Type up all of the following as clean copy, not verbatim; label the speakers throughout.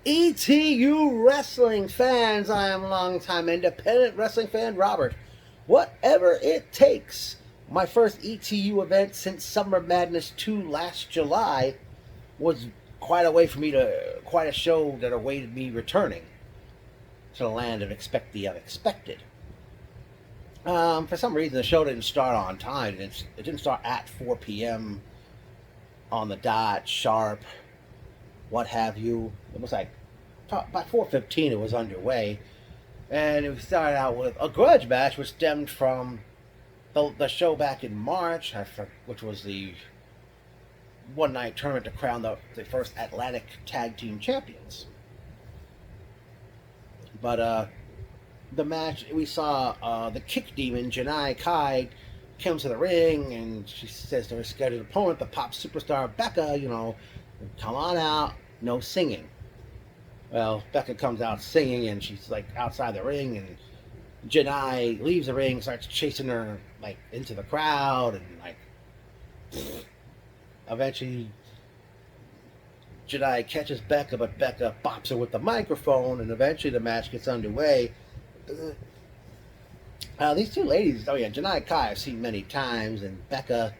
Speaker 1: ETU wrestling fans, I am longtime independent wrestling fan Robert. Whatever it takes. My first ETU event since Summer Madness 2 last July was quite a show that awaited me returning to the land of expect the unexpected. For some reason, the show didn't start on time. It didn't start at 4 p.m. on the dot, sharp, what have you. It was like by 4:15 it was underway, and it started out with a grudge match, which stemmed from the show back in March, which was the one night tournament to crown the first Atlantic Tag Team Champions. But the match we saw, the Kick Demon Janai Kai comes to the ring and she says to her scheduled opponent, the pop superstar Becca, come on out, no singing. Well, Becca comes out singing and she's like outside the ring, and Janai leaves the ring, starts chasing her like into the crowd, and like eventually Janai catches Becca, but Becca bops her with the microphone, and eventually the match gets underway. These two ladies, Janai Kai I've seen many times, and Becca,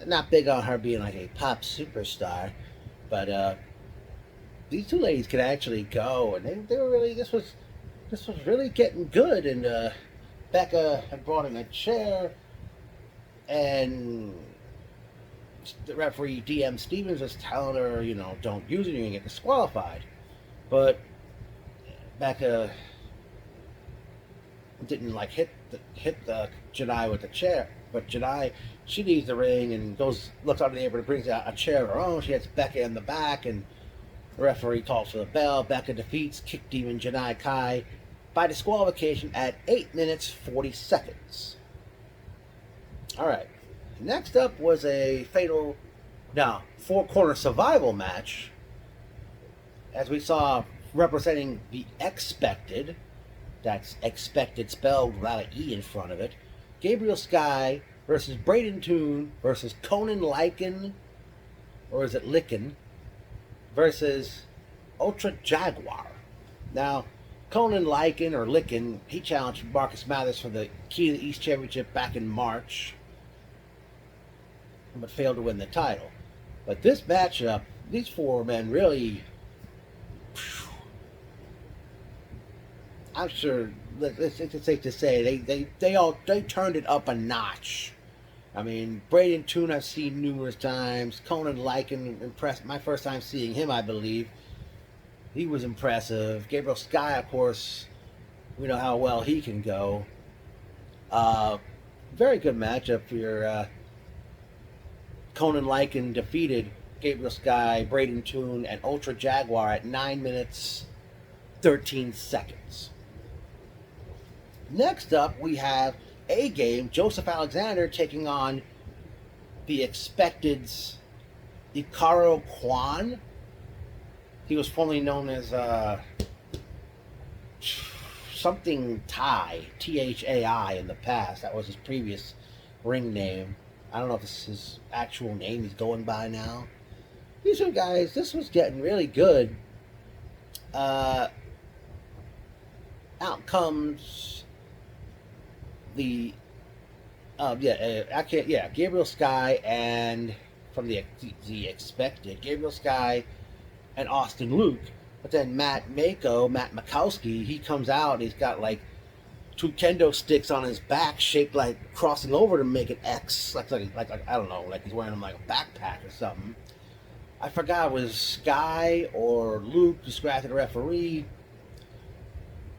Speaker 1: not big on her being like a pop superstar, but these two ladies could actually go, and they were really, this was really getting good, and Becca had brought in a chair, and the referee DM Stevens was telling her, don't use it, you're gonna get disqualified. But Becca didn't like hit the Janai with the chair. But Janai, she leaves the ring and looks under the apron and brings out a chair of her own. She hits Becca in the back, and the referee calls for the bell. Becca defeats Kick Demon Janai Kai by disqualification at 8 minutes 40 seconds. All right. Next up was a four-corner survival match, as we saw representing the Expected. That's expected spelled without an E in front of it. Gabriel Sky versus Braden Toon versus Conan Lycan, or is it Lycan, versus Ultra Jaguar. Now, Conan Lycan, or Lycan, he challenged Marcus Mathers for the Key to the East Championship back in March, but failed to win the title. But this matchup, these four men really, I'm sure it's safe to say they turned it up a notch. I mean, Braden Toon I've seen numerous times. Conan Lycan, impressed. My first time seeing him, I believe. He was impressive. Gabriel Sky, of course, we know how well he can go. Very good matchup for your Conan Lycan defeated Gabriel Sky, Braden Toon, and Ultra Jaguar at 9 minutes 13 seconds. Next up, we have A-Game, Joseph Alexander taking on the Expected's Ikaro Kwan. He was formerly known as something Thai, Thai in the past. That was his previous ring name. I don't know if this is his actual name he's going by now. These two guys, this was getting really good. Out comes Gabriel Sky and from the Expected, Gabriel Sky and Austin Luke. But then Matt Makowski, he comes out and he's got like two kendo sticks on his back shaped like crossing over to make an X, like I don't know, like he's wearing them like a backpack or something. I forgot it was Sky or Luke distracted the referee.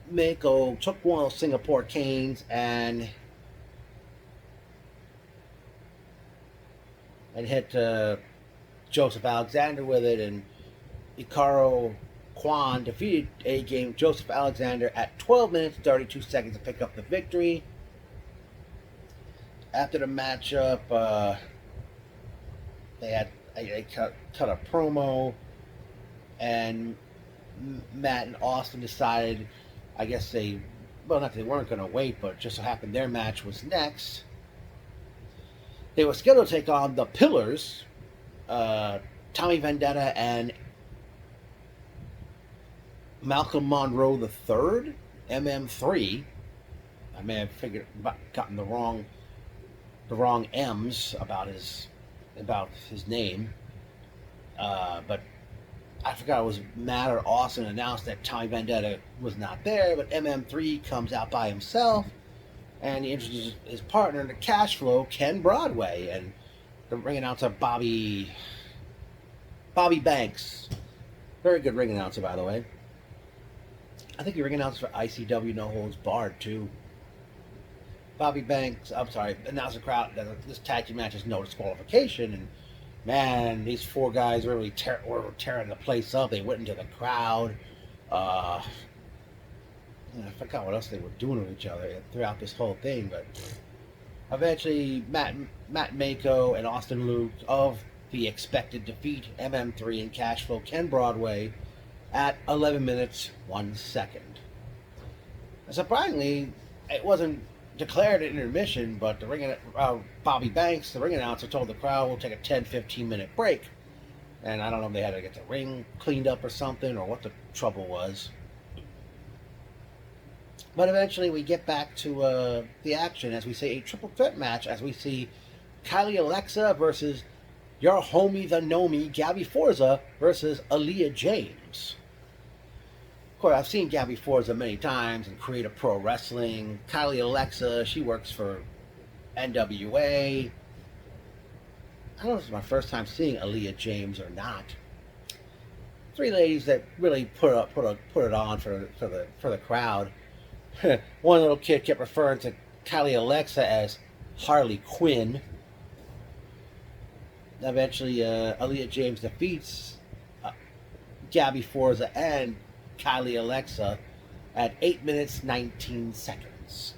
Speaker 1: Mako took one of those Singapore canes and hit Joseph Alexander with it, and Ikaro Kwan defeated A-Game Joseph Alexander at 12 minutes 32 seconds to pick up the victory. After the matchup, they cut a promo, and Matt and Austin decided, I guess they weren't going to wait, but just so happened their match was next. They were scheduled to take on the Pillars, Tommy Vendetta and Malcolm Monroe the third, MM3. I may have gotten the wrong M's about his name, but I forgot it was Matt or Austin announced that Tommy Vendetta was not there, but MM3 comes out by himself, and he introduces his partner in the Cash Flow, Ken Broadway, and the ring announcer Bobby Banks. Very good ring announcer, by the way. I think he ring announcer for ICW No Holds Barred too. Bobby Banks, I'm sorry, announced the crowd that this tag team match is no disqualification, and man, these four guys were tearing the place up. They went into the crowd. I forgot what else they were doing with each other throughout this whole thing, but eventually Matt Mako and Austin Luke of the expected defeat MM3 and Cash Flow Ken Broadway at 11 minutes 1 second. Surprisingly, it wasn't declared an intermission, but Bobby Banks, the ring announcer, told the crowd we'll take a 10-15 minute break. And I don't know if they had to get the ring cleaned up or something, or what the trouble was. But eventually we get back to the action as we see a triple threat match, as we see Kylie Alexa versus your homie the Nomi, Gabby Forza versus Aaliyah James. Of course, I've seen Gabby Forza many times in Creative Pro Wrestling. Kylie Alexa, she works for NWA. I don't know if it's my first time seeing Aaliyah James or not. Three ladies that really put it on for the crowd. One little kid kept referring to Kylie Alexa as Harley Quinn. Eventually, Aaliyah James defeats Gabby Forza and Kylie Alexa at 8 minutes 19 seconds.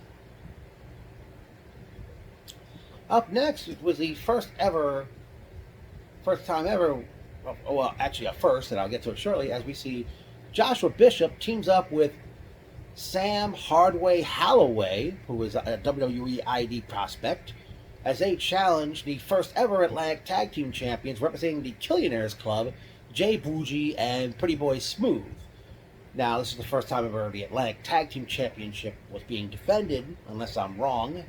Speaker 1: Up next was the first time ever, well, actually a first, and I'll get to it shortly, as we see Joshua Bishop teams up with Sam Hardway Holloway, who is a WWE ID prospect, as they challenge the first ever Atlantic Tag Team Champions representing the Killionaires Club, Jay Bougie and Pretty Boy Smooth. Now, this is the first time ever the Atlantic Tag Team Championship was being defended, unless I'm wrong,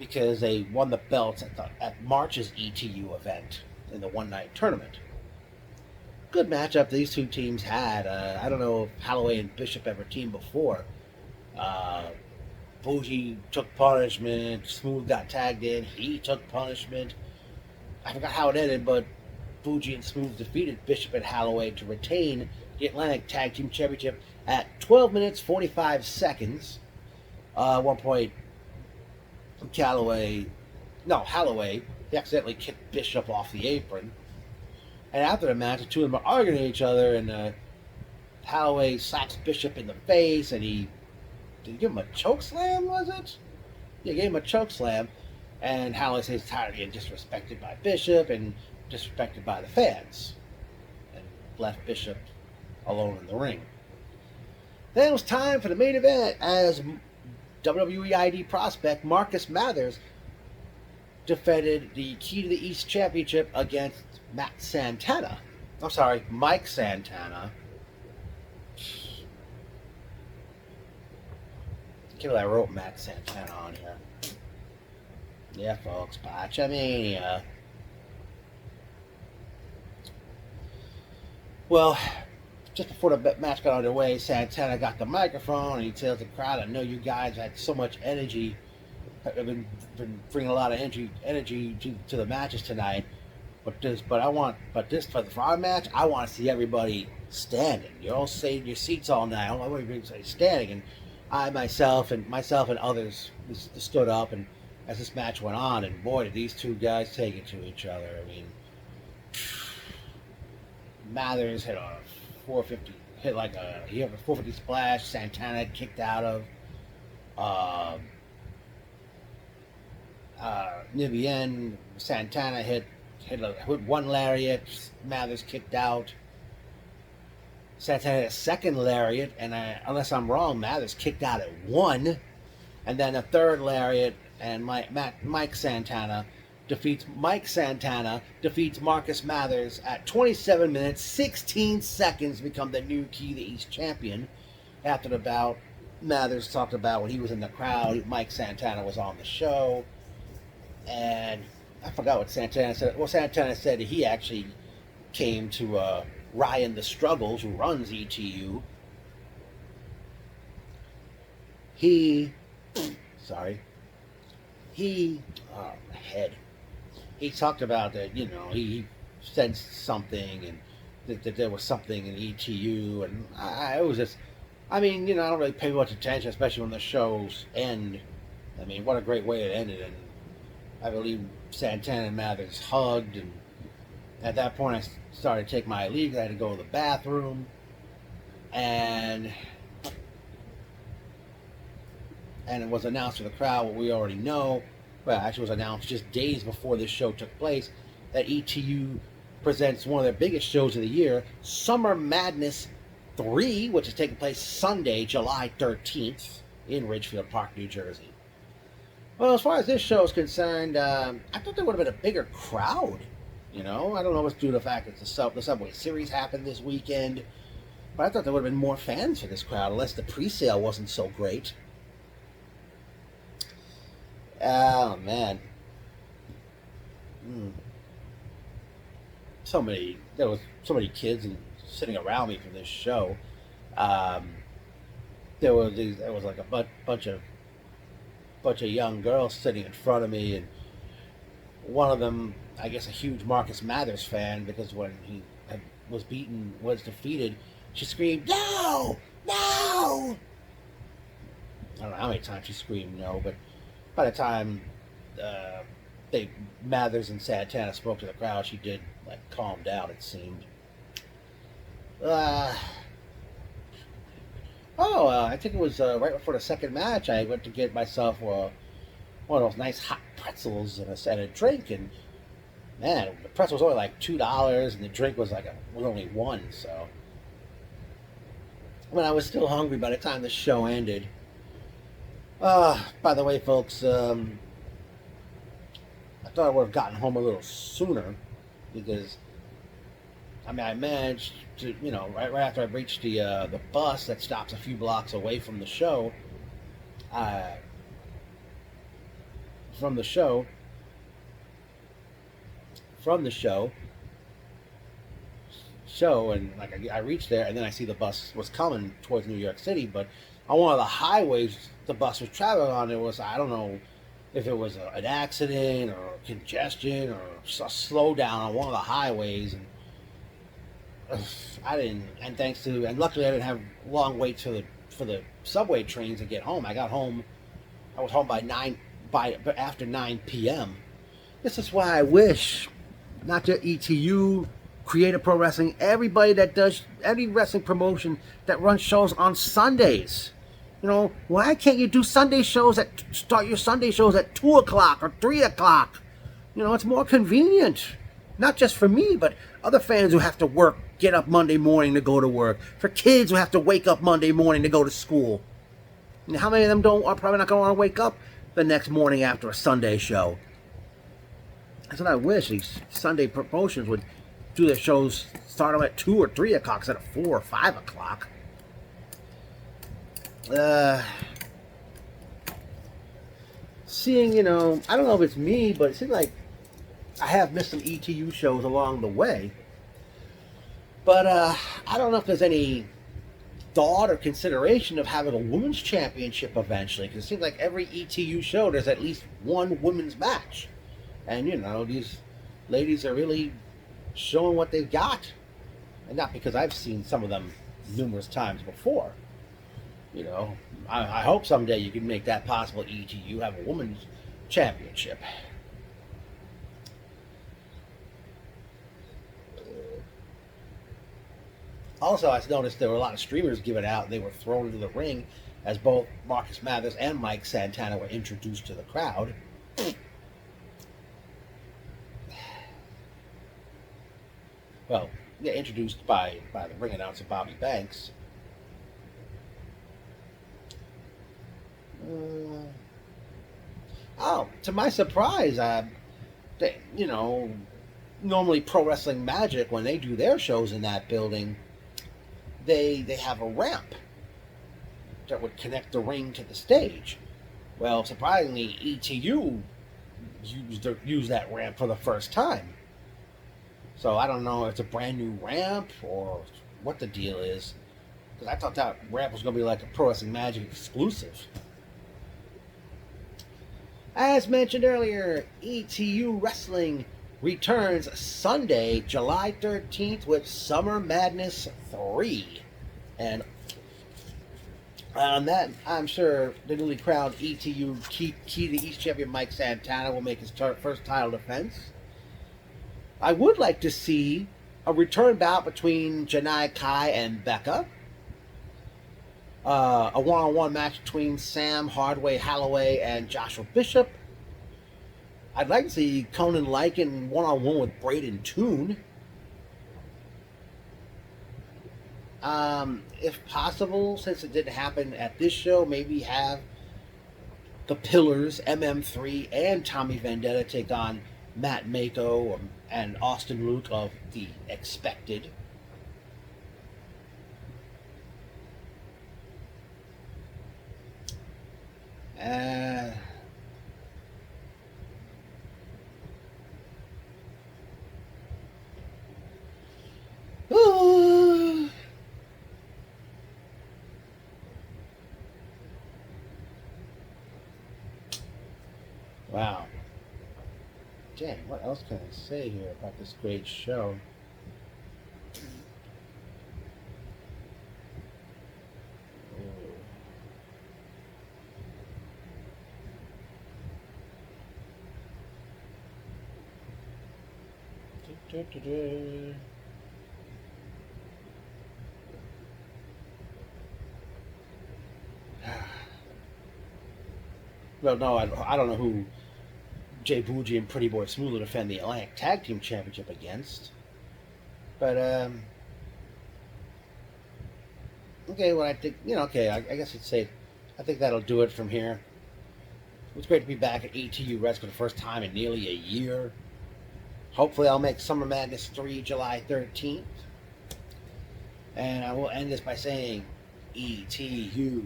Speaker 1: because they won the belts at March's ETU event in the one-night tournament. Good matchup these two teams had. I don't know if Holloway and Bishop ever teamed before. Bougie took punishment. Smooth got tagged in. He took punishment. I forgot how it ended, but Bougie and Smooth defeated Bishop and Holloway to retain the Atlantic Tag Team Championship at 12 minutes 45 seconds. At one point, Holloway, he accidentally kicked Bishop off the apron. And after the match, the two of them are arguing at each other, and Holloway slaps Bishop in the face, and did he give him a choke slam, was it? Yeah, he gave him a choke slam, and Holloway says he's tired of being disrespected by Bishop and disrespected by the fans, and left Bishop alone in the ring. Then it was time for the main event, as WWE ID prospect Marcus Mathers defended the Key to the East Championship against Mike Santana. I can't believe I wrote Matt Santana on here. Yeah, folks, Botchamania. Well, just before the match got underway, Santana got the microphone and he tells the crowd, I know you guys had so much energy, have been bringing a lot of energy to the matches tonight, but for our match, I want to see everybody standing. You're all sitting in your seats all night. I want everybody to say standing, and I myself and others stood up, and as this match went on, and boy, did these two guys take it to each other. I mean, Mathers hit a 450, he had a 450 splash. Santana kicked out of. Near the end, Santana hit one lariat. Mathers kicked out. Santana hit a second lariat, and unless I'm wrong, Mathers kicked out at one, and then a third lariat, and Mike Santana defeats Mike Santana, defeats Marcus Mathers at 27 minutes, 16 seconds, become the new Key to East champion. After the bout, Mathers talked about when he was in the crowd, Mike Santana was on the show, and I forgot what Santana said. Well, Santana said that he actually came to Ryan the Struggles, who runs ETU. He talked about that, he sensed something, and that there was something in ETU, and it was just, I don't really pay much attention, especially when the shows end. What a great way it ended, and I believe Santana and Mathers hugged, and at that point I started to take my leave. I had to go to the bathroom, and it was announced to the crowd what we already know. Well, actually, it was announced just days before this show took place, that ETU presents one of their biggest shows of the year, Summer Madness 3, which is taking place Sunday, July 13th, in Ridgefield Park, New Jersey. Well, as far as this show is concerned, I thought there would have been a bigger crowd. I don't know what's due to the fact that the Subway Series happened this weekend, but I thought there would have been more fans for this crowd, unless the pre-sale wasn't so great. Oh, man. There was so many kids sitting around me for this show. There was like a bunch of young girls sitting in front of me, and one of them, I guess, a huge Marcus Mathers fan, because when he was defeated, she screamed, "No! No!" I don't know how many times she screamed no, but by the time Mathers and Santana spoke to the crowd, she did calm down, it seemed. I think it was right before the second match. I went to get myself one of those nice hot pretzels and a drink, and man, the pretzel was only like $2, and the drink was only $1. So, I was still hungry by the time the show ended. By the way, folks, I thought I would have gotten home a little sooner, because I managed to, right after I reached the bus that stops a few blocks away from the show, and I reached there, and then I see the bus was coming towards New York City, but on one of the highways the bus was traveling on, I don't know if it was an accident or congestion or a slowdown on one of the highways, and and luckily I didn't have long waits for the subway trains to get home. I was home after 9 p.m. This is why I wish, not just ETU, Creative Pro Wrestling, everybody that does any wrestling promotion that runs shows on Sundays. Why can't you do Sunday shows start your Sunday shows at 2 o'clock or 3 o'clock? It's more convenient. Not just for me, but other fans who have to work, get up Monday morning to go to work. For kids who have to wake up Monday morning to go to school. And how many of them are probably not going to want to wake up the next morning after a Sunday show? That's what I wish these Sunday promotions would do their shows, start them at 2 or 3 o'clock instead of 4 or 5 o'clock. Seeing, I don't know if it's me, but it seems like I have missed some ETU shows along the way. But I don't know if there's any thought or consideration of having a women's championship eventually, because it seems like every ETU show there's at least one women's match. And, these ladies are really showing what they've got. And not because I've seen some of them numerous times before. I hope someday you can make that possible. ETU have a women's championship. Also, I noticed there were a lot of streamers given out. They were thrown into the ring as both Marcus Mathers and Mike Santana were introduced to the crowd. Well, yeah, introduced by the ring announcer Bobby Banks. To my surprise, you know, normally Pro Wrestling Magic, when they do their shows in that building, they have a ramp that would connect the ring to the stage. Well, surprisingly, ETU used that ramp for the first time. So I don't know if it's a brand new ramp or what the deal is. Because I thought that ramp was going to be like a Pro Wrestling Magic exclusive. As mentioned earlier, ETU Wrestling returns Sunday, July 13th with Summer Madness 3. And on that, I'm sure the newly crowned ETU Key to East champion Mike Santana will make his first title defense. I would like to see a return bout between Janai Kai and Becca. A one-on-one match between Sam Hardway Holloway and Joshua Bishop. I'd like to see Conan Lycan one-on-one with Braden Toon. If possible, since it didn't happen at this show, maybe have the Pillars, MM3, and Tommy Vendetta take on Matt Mako and Austin Luke of The Expected. Wow. Dang, what else can I say here about this great show? Well, no, I don't know who Jay Bougie and Pretty Boy Smooth will defend the Atlantic Tag Team Championship against. But, okay, well, I think, okay, I guess I'd say, I think that'll do it from here. It's great to be back at ETU West for the first time in nearly a year. Hopefully I'll make Summer Madness 3 July 13th. And I will end this by saying, ETU,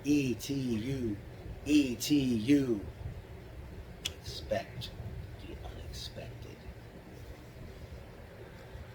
Speaker 1: ETU, ETU. Expect.